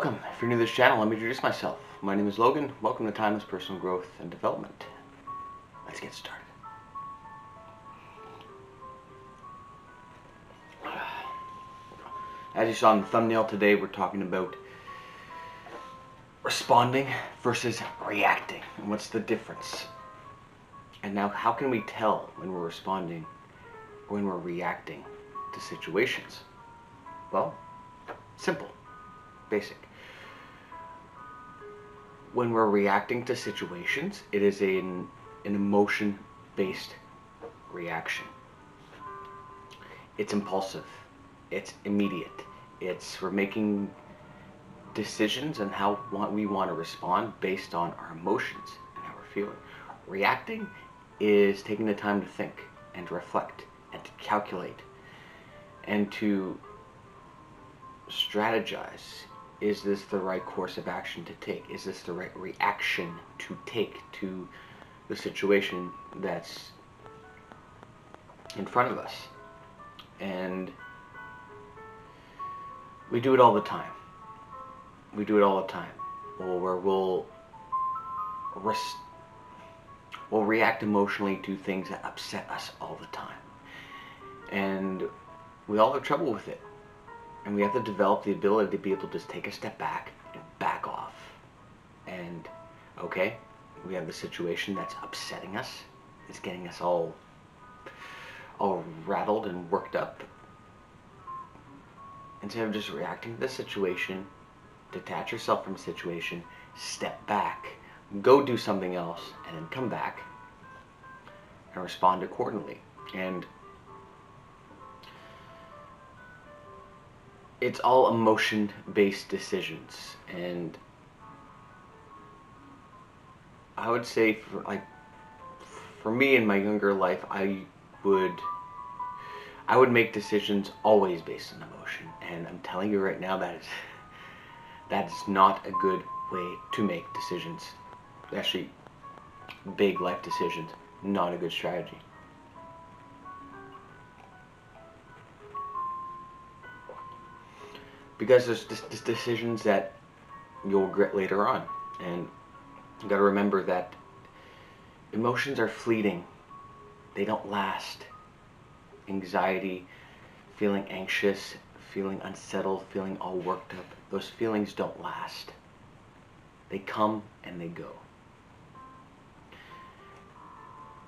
Welcome. If you're new to this channel, let me introduce myself. My name is Logan. Welcome to Timeless Personal Growth and Development. Let's get started. As you saw in the thumbnail today, we're talking about responding versus reacting. And what's the difference? And now, how can we tell when we're responding or when we're reacting to situations? Well, simple. Basic. When we're reacting to situations, it is an emotion-based reaction. It's impulsive. It's immediate. We're making decisions on how we want to respond based on our emotions and how we're feeling. Reacting is taking the time to think and to reflect and to calculate and to strategize. Is this the right course of action to take? Is this the right reaction to take to the situation that's in front of us? And we do it all the time. We do it all the time. Where we'll react emotionally to things that upset us all the time. And we all have trouble with it. And we have to develop the ability to be able to just take a step back and back off. And, okay, we have the situation that's upsetting us. It's getting us all rattled and worked up. Instead of just reacting to the situation, detach yourself from the situation, step back, go do something else, and then come back and respond accordingly. And it's all emotion-based decisions, and I would say for me in my younger life, I would make decisions always based on emotion, and I'm telling you right now that is not a good way to make decisions. Actually, big life decisions, not a good strategy. Because there's just decisions that you'll regret later on. And you gotta remember that emotions are fleeting. They don't last. Anxiety, feeling anxious, feeling unsettled, feeling all worked up, those feelings don't last. They come and they go.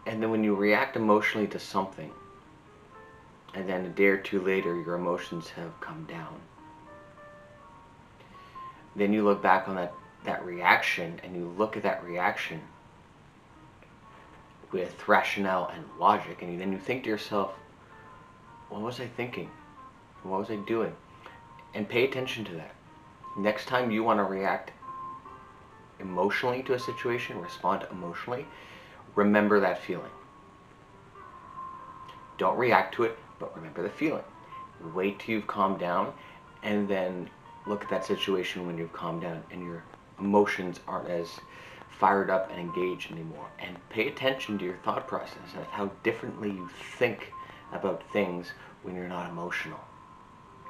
And then when you react emotionally to something, and then a day or two later your emotions have come down, then you look back on that reaction, and you look at that reaction with rationale and logic, and then you think to yourself, what was I thinking? What was I doing? And pay attention to that. Next time you want to react emotionally to a situation, respond emotionally, remember that feeling. Don't react to it, but remember the feeling. Wait till you've calmed down, and then look at that situation when you've calmed down and your emotions aren't as fired up and engaged anymore. And pay attention to your thought process and how differently you think about things when you're not emotional.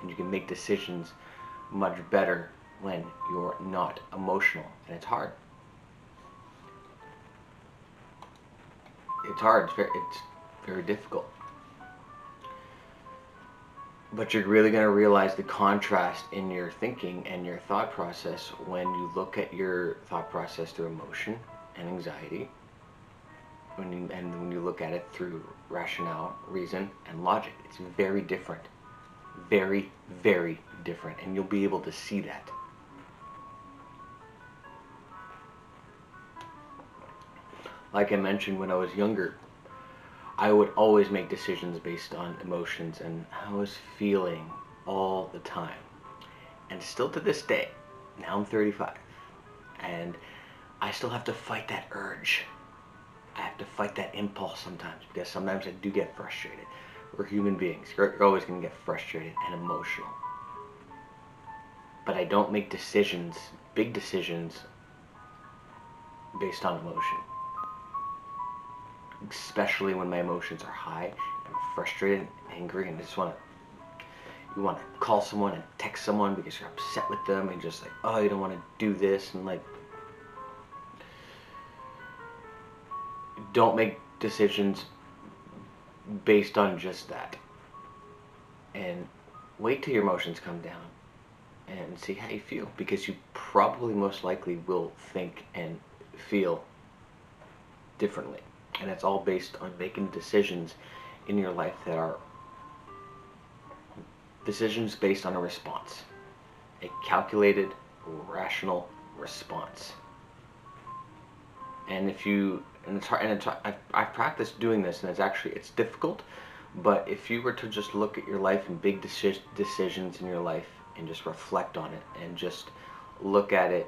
And you can make decisions much better when you're not emotional. And it's hard. It's hard. It's very difficult. But you're really going to realize the contrast in your thinking and your thought process when you look at your thought process through emotion and anxiety, and when you look at it through rationale, reason, and logic. It's very different. Very, very different. And you'll be able to see that. Like I mentioned, when I was younger, I would always make decisions based on emotions and how I was feeling all the time. And still to this day, now I'm 35, and I still have to fight that urge. I have to fight that impulse sometimes, because sometimes I do get frustrated. We're human beings. You're always going to get frustrated and emotional. But I don't make decisions, big decisions, based on emotion. Especially when my emotions are high, I'm frustrated, angry, and I just want to, You want to call someone and text someone because you're upset with them and just like, oh, you don't want to do this, and like, don't make decisions based on just that. And wait till your emotions come down and see how you feel, because you probably most likely will think and feel differently. And it's all based on making decisions in your life that are decisions based on a response, a calculated, rational response. And if you, and it's hard, and it's, I've practiced doing this, and it's difficult, but if you were to just look at your life and big decisions in your life and just reflect on it and just look at it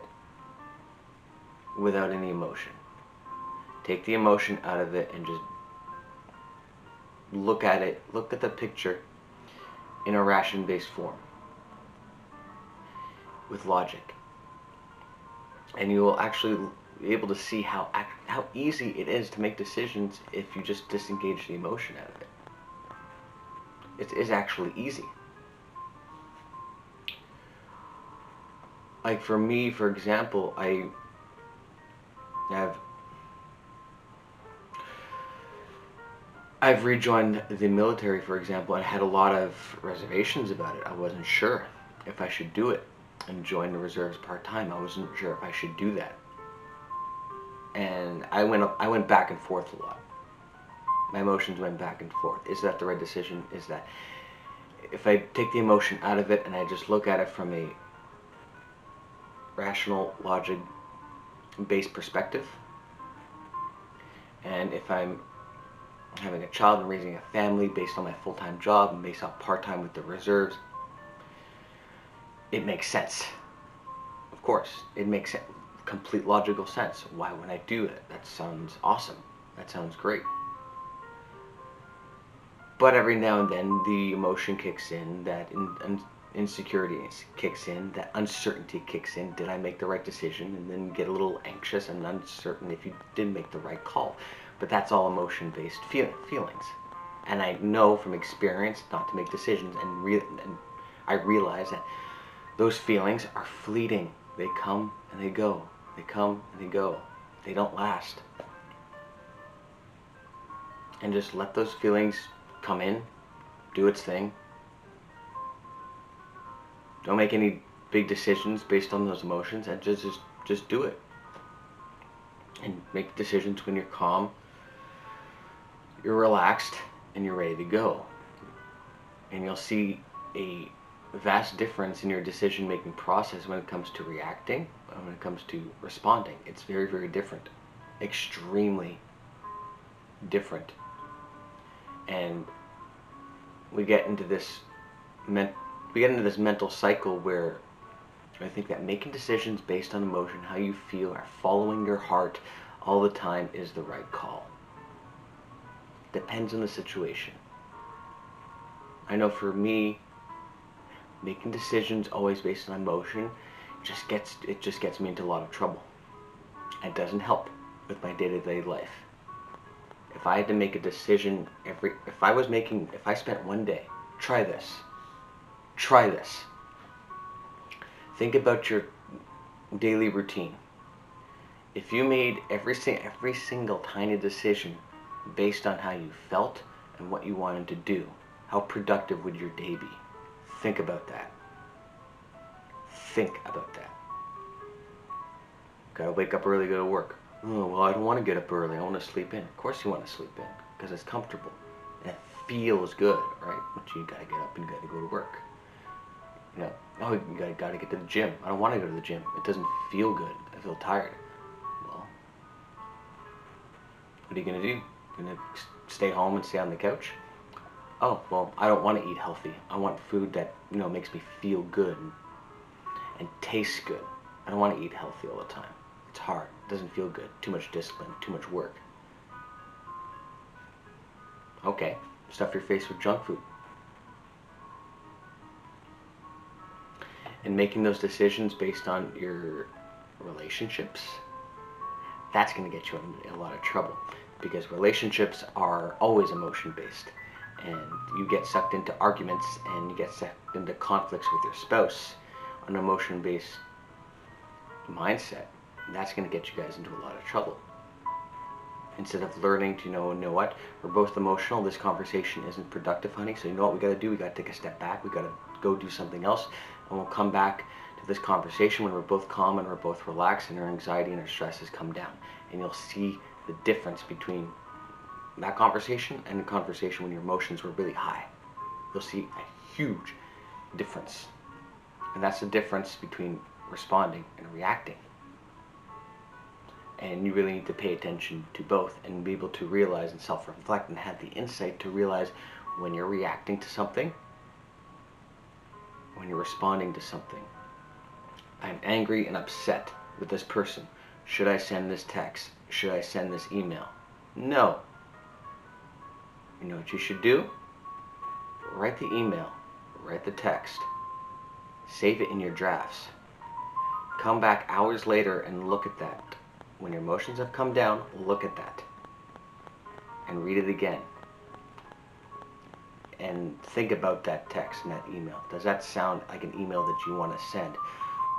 without any emotion, take the emotion out of it and just look at it, look at the picture in a ration-based form with logic, and you will actually be able to see how easy it is to make decisions if you just disengage the emotion out of it. It is actually easy. Like for me, for example, have I've rejoined the military, for example, and I had a lot of reservations about it. I wasn't sure if I should do it and join the reserves part-time. I wasn't sure if I should do that. And I went back and forth a lot. My emotions went back and forth. Is that the right decision? Is that, if I take the emotion out of it and I just look at it from a rational, logic-based perspective, and if I'm having a child and raising a family based on my full-time job and based off part-time with the reserves, it makes sense. Of course, it makes complete logical sense. Why would I do it? That sounds awesome. That sounds great. But every now and then the emotion kicks in, that insecurity kicks in, that uncertainty kicks in. Did I make the right decision? And then you get a little anxious and uncertain if you did make the right call. But that's all emotion-based feelings. And I know from experience not to make decisions, and I realize that those feelings are fleeting. They come and they go. They come and they go. They don't last. And just let those feelings come in, do its thing. Don't make any big decisions based on those emotions, and just do it. And make decisions when you're calm, you're relaxed, and you're ready to go. And you'll see a vast difference in your decision-making process when it comes to reacting and when it comes to responding. It's very, very different. Extremely different. And we get into this mental cycle where I think that making decisions based on emotion, how you feel, or following your heart all the time is the right call. Depends on the situation. I know for me, making decisions always based on emotion just gets me into a lot of trouble. It doesn't help with my day-to-day life. If I had to make a decision if I spent one day, try this. Think about your daily routine. If you made every single tiny decision based on how you felt and what you wanted to do, how productive would your day be? Think about that. Think about that. Gotta wake up early, go to work. Oh, well, I don't want to get up early. I want to sleep in. Of course you want to sleep in, because it's comfortable. And it feels good, right? But you gotta get up and you gotta go to work. You know, oh, you gotta get to the gym. I don't want to go to the gym. It doesn't feel good. I feel tired. Well, what are you gonna do? You're gonna stay home and stay on the couch? Oh, well, I don't want to eat healthy. I want food that, makes me feel good and tastes good. I don't want to eat healthy all the time. It's hard. It doesn't feel good. Too much discipline. Too much work. Okay, stuff your face with junk food. And making those decisions based on your relationships, that's going to get you in a lot of trouble, because relationships are always emotion based. and you get sucked into arguments and you get sucked into conflicts with your spouse on an emotion-based mindset, that's going to get you guys into a lot of trouble. Instead of learning to know what, we're both emotional, this conversation isn't productive, honey, so you know what we got to do? We got to take a step back, we got to go do something else, and we'll come back to this conversation when we're both calm and we're both relaxed and our anxiety and our stress has come down. And you'll see the difference between that conversation and the conversation when your emotions were really high. You'll see a huge difference. And that's the difference between responding and reacting. And you really need to pay attention to both and be able to realize and self-reflect and have the insight to realize when you're reacting to something, when you're responding to something. I'm angry and upset with this person. Should I send this text? Should I send this email? No. You know what you should do? Write the email, write the text, save it in your drafts. Come back hours later and look at that. When your emotions have come down, look at that and read it again. And think about that text and that email. Does that sound like an email that you want to send?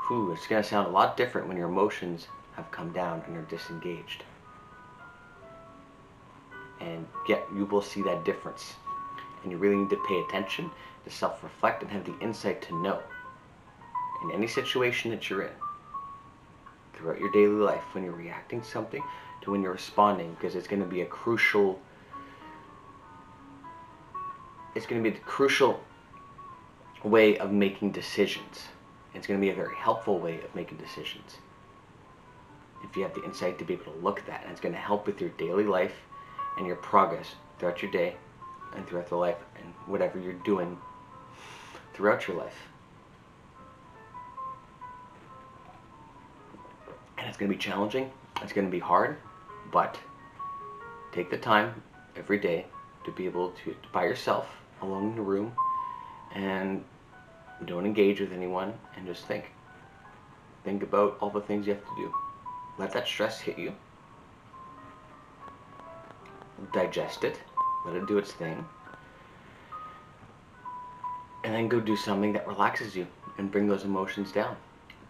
It's going to sound a lot different when your emotions have come down and are disengaged. And yet you will see that difference. And you really need to pay attention, to self-reflect, and have the insight to know in any situation that you're in, throughout your daily life, when you're reacting to something to when you're responding, because it's going to be the crucial way of making decisions. It's going to be a very helpful way of making decisions if you have the insight to be able to look at that, and it's going to help with your daily life and your progress throughout your day and throughout the life and whatever you're doing throughout your life. And it's going to be challenging, it's going to be hard, but take the time every day to be able to, by yourself, alone in the room, and don't engage with anyone, and just think. Think about all the things you have to do. Let that stress hit you. Digest it. Let it do its thing. And then go do something that relaxes you and bring those emotions down.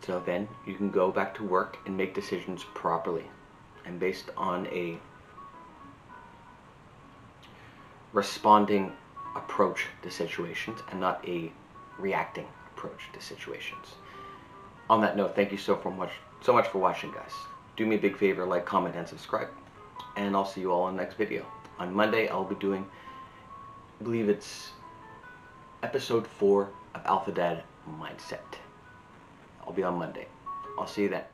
So then you can go back to work and make decisions properly and based on a responding approach to situations and not a reacting approach to situations. On that note, thank you so much for watching, guys. Do me a big favor, like, comment, and subscribe. And I'll see you all in the next video. On Monday, I'll be doing, I believe it's episode 4 of Alpha Dad Mindset. I'll be on Monday. I'll see you then.